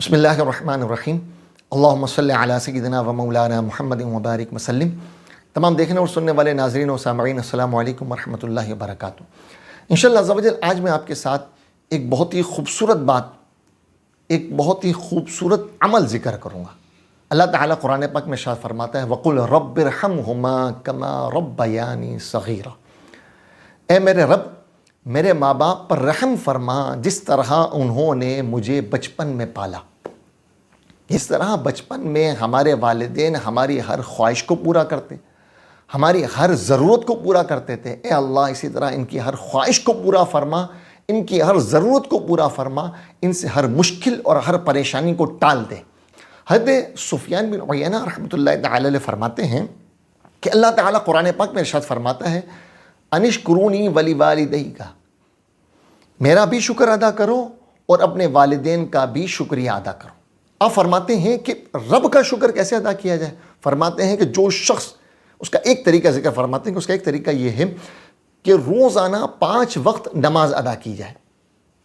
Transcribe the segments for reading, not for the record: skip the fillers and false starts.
بسم اللہ الرحمن الرحیم اللہم صلی علی سیدنا و مولانا محمد وبارک وسلم۔ تمام دیکھنے اور سننے والے ناظرین و سامعین السلام علیکم ورحمۃ اللہ وبرکاتہ۔ انشاءاللہ عز و جل آج میں آپ کے ساتھ ایک بہت ہی خوبصورت بات، ایک بہت ہی خوبصورت عمل ذکر کروں گا۔ اللہ تعالیٰ قرآن پاک میں ارشاد فرماتا ہے وَقُلْ رَبِّ ارْحَمْهُمَا كَمَا رَبَّيَانِي صَغِيرًا، اے میرے رب میرے ماں باپ پر رحم فرما جس طرح انہوں نے مجھے بچپن میں پالا۔ اس طرح بچپن میں ہمارے والدین ہماری ہر خواہش کو پورا کرتے، ہماری ہر ضرورت کو پورا کرتے تھے، اے اللہ اسی طرح ان کی ہر خواہش کو پورا فرما، ان کی ہر ضرورت کو پورا فرما، ان سے ہر مشکل اور ہر پریشانی کو ٹال دے۔ حضرت سفیان بن عیینہ رحمۃ اللہ تعالی علیہ فرماتے ہیں کہ اللہ تعالیٰ قرآن پاک میں ارشاد فرماتا ہے انشکرونی ولی والدیک، میرا بھی شکر ادا کرو اور اپنے والدین کا بھی شکریہ ادا کرو۔ آپ فرماتے ہیں کہ رب کا شکر کیسے ادا کیا جائے؟ فرماتے ہیں کہ جو شخص، اس کا ایک طریقہ ذکر فرماتے ہیں کہ اس کا ایک طریقہ یہ ہے کہ روزانہ 5 وقت نماز ادا کی جائے۔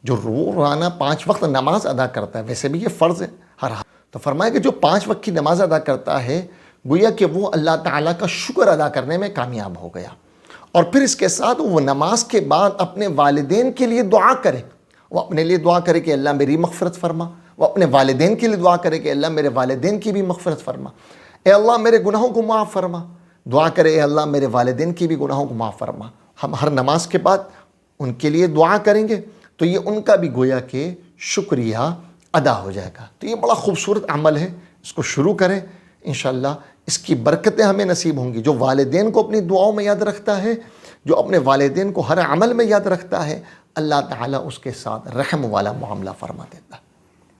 جو روزانہ 5 وقت نماز ادا کرتا ہے، ویسے بھی یہ فرض ہے ہر حال، تو فرمایا کہ جو 5 وقت کی نماز ادا کرتا ہے گویا کہ وہ اللہ تعالیٰ کا شکر ادا کرنے میں کامیاب ہو گیا۔ اور پھر اس کے ساتھ وہ نماز کے بعد اپنے والدین کے لیے دعا کرے، وہ اپنے لیے دعا کرے کہ اللہ میری مغفرت فرما، وہ اپنے والدین کے لیے دعا کرے کہ اللہ میرے والدین کی بھی مغفرت فرما، اے اللہ میرے گناہوں کو معاف فرما، دعا کرے اے اللہ میرے والدین کی بھی گناہوں کو معاف فرما۔ ہم ہر نماز کے بعد ان کے لیے دعا کریں گے تو یہ ان کا بھی گویا کہ شکریہ ادا ہو جائے گا۔ تو یہ بڑا خوبصورت عمل ہے، اس کو شروع کریں، انشاءاللہ اس کی برکتیں ہمیں نصیب ہوں گی۔ جو والدین کو اپنی دعاؤں میں یاد رکھتا ہے، جو اپنے والدین کو ہر عمل میں یاد رکھتا ہے، اللہ تعالیٰ اس کے ساتھ رحم والا معاملہ فرما دیتا ہے۔